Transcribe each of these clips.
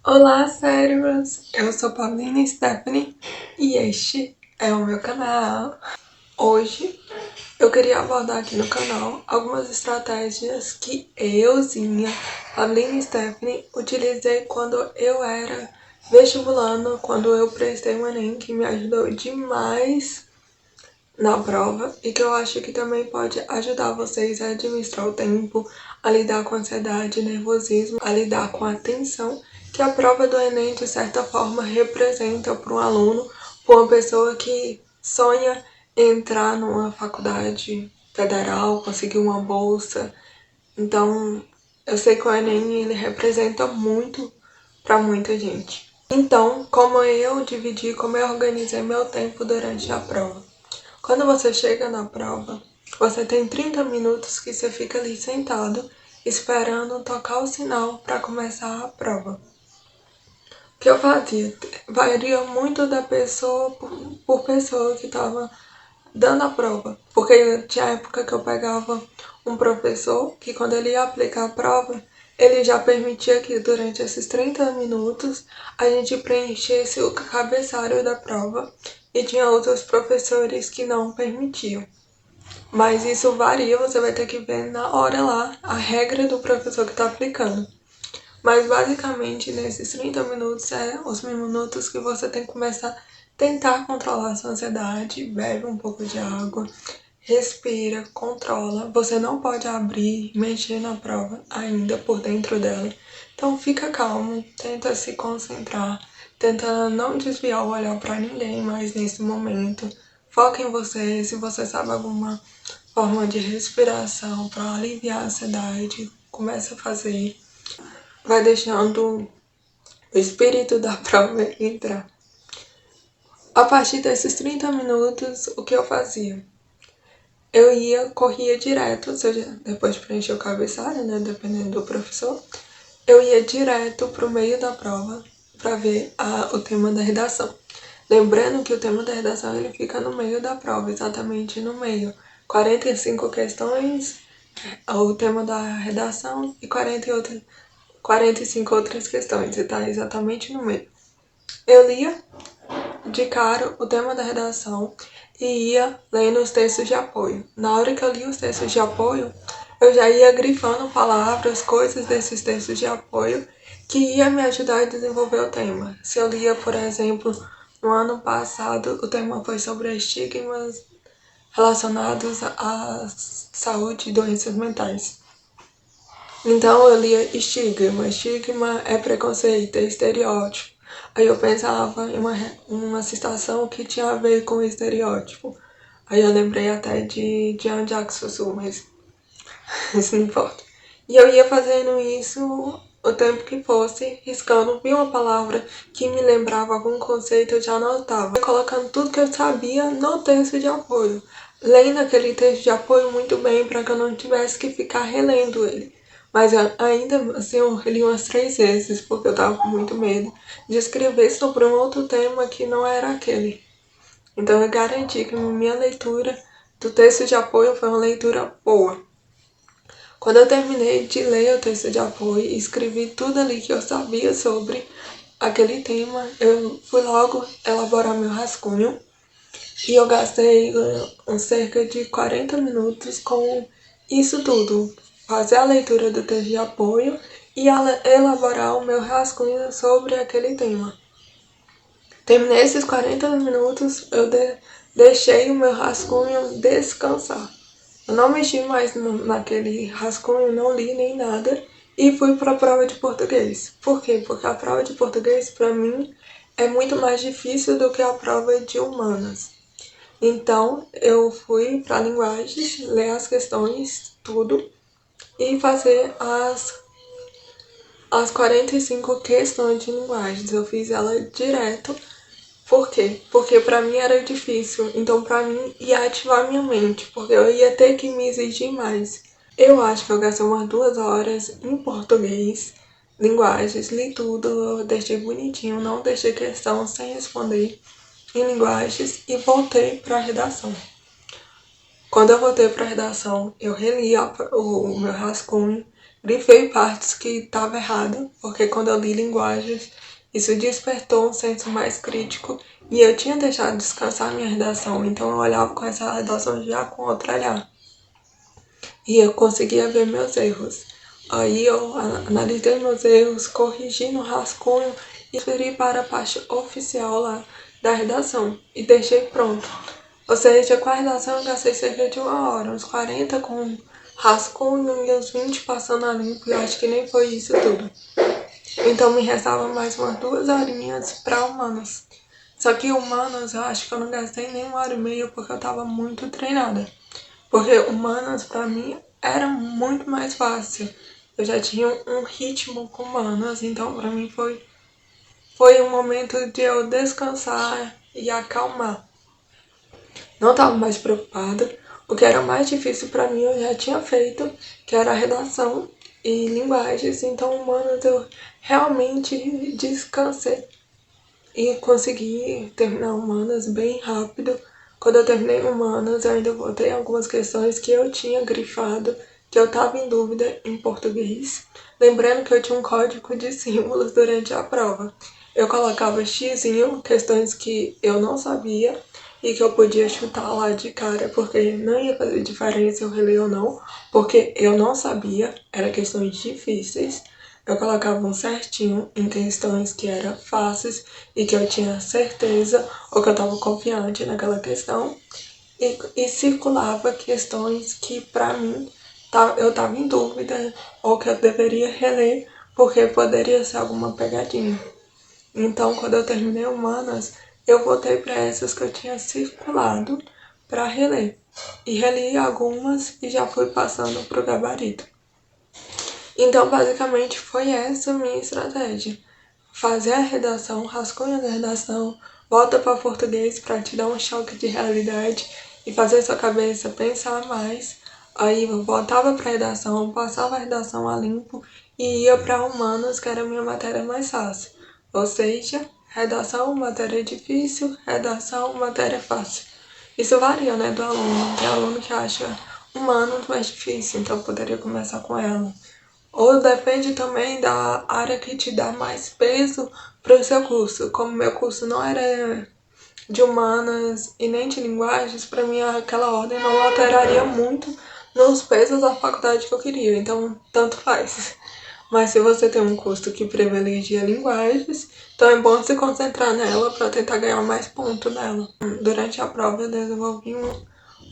Olá, cérebros! Eu sou Paulina Stephanie e este é o meu canal. Hoje eu queria abordar aqui no canal algumas estratégias que euzinha, Paulina Stephanie, utilizei quando eu era vestibulando, quando eu prestei o Enem, que me ajudou demais na prova e que eu acho que também pode ajudar vocês a administrar o tempo, a lidar com ansiedade, nervosismo, a lidar com a tensão que a prova do Enem, de certa forma, representa para um aluno, para uma pessoa que sonha entrar numa faculdade federal, conseguir uma bolsa. Então, eu sei que o Enem ele representa muito para muita gente. Então, como eu dividi, como eu organizei meu tempo durante a prova. Quando você chega na prova, você tem 30 minutos que você fica ali sentado, esperando tocar o sinal para começar a prova. O que eu fazia? Varia muito da pessoa por pessoa que estava dando a prova. Porque tinha época que eu pegava um professor que quando ele ia aplicar a prova, ele já permitia que durante esses 30 minutos a gente preenchesse o cabeçalho da prova e tinha outros professores que não permitiam. Mas isso varia, você vai ter que ver na hora lá a regra do professor que está aplicando. Mas basicamente nesses 30 minutos é os minutos que você tem que começar a tentar controlar a sua ansiedade, bebe um pouco de água, respira, controla. Você não pode abrir, mexer na prova ainda por dentro dela. Então fica calmo, tenta se concentrar, tenta não desviar o olhar para ninguém mais nesse momento. Foca em você, se você sabe alguma forma de respiração para aliviar a ansiedade, começa a fazer. Vai deixando o espírito da prova entrar. A partir desses 30 minutos, o que eu fazia? Corria direto, ou seja, depois de preencher o cabeçalho, né, dependendo do professor, eu ia direto pro meio da prova para ver o tema da redação. Lembrando que o tema da redação ele fica no meio da prova, exatamente no meio. 45 questões, o tema da redação e 45 outras questões, e tá exatamente no meio. Eu lia de cara o tema da redação e ia lendo os textos de apoio. Na hora que eu li os textos de apoio, eu já ia grifando palavras, coisas desses textos de apoio que ia me ajudar a desenvolver o tema. Se eu lia, por exemplo, no ano passado, o tema foi sobre estigmas relacionados à saúde e doenças mentais. Então eu lia estigma. Estigma é preconceito, é estereótipo. Aí eu pensava em uma citação que tinha a ver com estereótipo. Aí eu lembrei até de Jean-Jacques Rousseau, mas isso não importa. E eu ia fazendo isso o tempo que fosse, riscando, vi uma palavra que me lembrava algum conceito, eu já anotava. Colocando tudo que eu sabia no texto de apoio. Lendo aquele texto de apoio muito bem para que eu não tivesse que ficar relendo ele. Mas ainda assim eu li umas 3 vezes, porque eu tava com muito medo de escrever sobre um outro tema que não era aquele. Então eu garanti que minha leitura do texto de apoio foi uma leitura boa. Quando eu terminei de ler o texto de apoio e escrevi tudo ali que eu sabia sobre aquele tema, eu fui logo elaborar meu rascunho e eu gastei cerca de 40 minutos com isso tudo. Fazer a leitura do texto de apoio e elaborar o meu rascunho sobre aquele tema. Terminei esses 40 minutos, eu deixei o meu rascunho descansar. Eu não mexi mais naquele rascunho, não li nem nada e fui para a prova de português. Por quê? Porque a prova de português, para mim, é muito mais difícil do que a prova de humanas. Então, eu fui para linguagens, ler as questões, tudo, e fazer as 45 questões de linguagens. Eu fiz ela direto. Por quê? Porque pra mim era difícil, então pra mim ia ativar minha mente, porque eu ia ter que me exigir mais. Eu acho que eu gastei umas 2 horas em português, linguagens, li tudo, deixei bonitinho, não deixei questão sem responder em linguagens e voltei pra redação. Quando eu voltei pra redação, eu reli o meu rascunho, grifei partes que estavam erradas, porque quando eu li linguagens, isso despertou um senso mais crítico e eu tinha deixado descansar minha redação, então eu olhava com essa redação já com outro olhar e eu conseguia ver meus erros. Aí eu analisei meus erros, corrigi no rascunho e transferi para a parte oficial lá da redação e deixei pronto. Ou seja, com a redação eu gastei cerca de 1 hora, uns 40 com rascunho e uns 20 passando a limpo, e eu acho que nem foi isso tudo. Então me restava mais umas 2 horinhas para humanas. Só que humanas eu acho que eu não gastei nem 1 hora e meia porque eu tava muito treinada. Porque humanas pra mim era muito mais fácil. Eu já tinha um ritmo com humanas, então pra mim foi um momento de eu descansar e acalmar. Não estava mais preocupada. O que era mais difícil para mim eu já tinha feito, que era a redação e linguagens. Então, humanas, eu realmente descansei e consegui terminar humanas bem rápido. Quando eu terminei humanas, eu ainda botei algumas questões que eu tinha grifado, que eu estava em dúvida em português. Lembrando que eu tinha um código de símbolos durante a prova. Eu colocava xizinho, questões que eu não sabia e que eu podia chutar lá de cara, porque não ia fazer diferença eu reler ou não, porque eu não sabia, eram questões difíceis. Eu colocava um certinho em questões que eram fáceis e que eu tinha certeza ou que eu estava confiante naquela questão, e circulava questões que para mim eu estava em dúvida ou que eu deveria reler porque poderia ser alguma pegadinha. Então, quando eu terminei humanas, eu voltei para essas que eu tinha circulado para reler. E reli algumas e já fui passando para o gabarito. Então, basicamente, foi essa a minha estratégia. Fazer a redação, rascunho da redação, volta para português para te dar um choque de realidade e fazer sua cabeça pensar mais. Aí eu voltava para redação, passava a redação a limpo e ia para humanas, que era a minha matéria mais fácil. Ou seja, redação, matéria difícil, redação, matéria fácil. Isso varia, né, do aluno. Tem aluno que acha humanos mais difícil, então eu poderia começar com ela. Ou depende também da área que te dá mais peso para o seu curso. Como meu curso não era de humanas e nem de linguagens, para mim aquela ordem não alteraria muito nos pesos da faculdade que eu queria, então tanto faz. Mas se você tem um curso que privilegia linguagens, então é bom se concentrar nela para tentar ganhar mais pontos nela. Durante a prova eu desenvolvi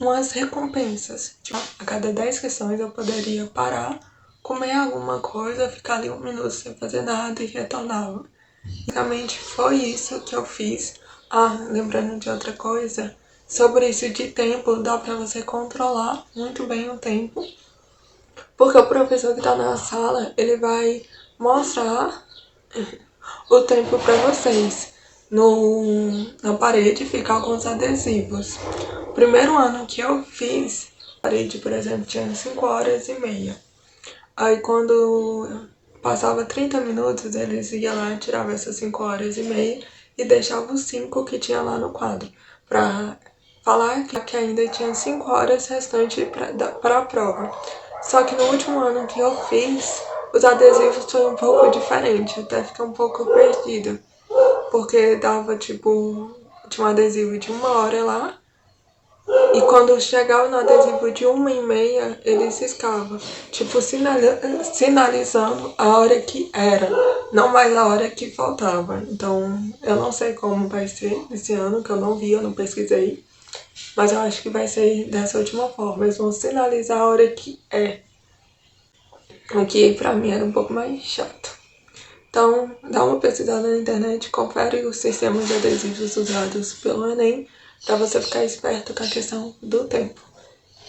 umas recompensas. Tipo, a cada 10 questões eu poderia parar, comer alguma coisa, ficar ali 1 minuto sem fazer nada e retornava. Basicamente foi isso que eu fiz. Ah, lembrando de outra coisa, sobre isso de tempo, dá pra você controlar muito bem o tempo, porque o professor que tá na sala, ele vai mostrar o tempo pra vocês. Na parede fica alguns adesivos. O primeiro ano que eu fiz, a parede, por exemplo, tinha 5 horas e meia. Aí quando passava 30 minutos, eles iam lá, tiravam essas 5 horas e meia e deixavam os 5 que tinha lá no quadro, pra falar que ainda tinha 5 horas restantes para a prova. Só que no último ano que eu fiz, os adesivos foi um pouco diferente, até fiquei um pouco perdida, porque dava tipo, tinha um adesivo de 1 hora lá, e quando chegava no adesivo de 1h30, ele ciscava, tipo, sinalizando a hora que era, não mais a hora que faltava. Então, eu não sei como vai ser esse ano, que eu não vi, eu não pesquisei, mas eu acho que vai ser dessa última forma. Eles vão sinalizar a hora que é, o que pra mim era um pouco mais chato. Então, dá uma pesquisada na internet, confere os sistemas de adesivos usados pelo Enem, para você ficar esperto com a questão do tempo.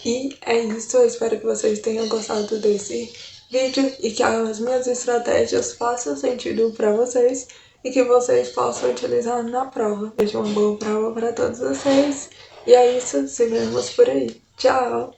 E é isso, eu espero que vocês tenham gostado desse vídeo e que as minhas estratégias façam sentido para vocês e que vocês possam utilizar na prova. Seja uma boa prova para todos vocês. E é isso, se vemos por aí. Tchau!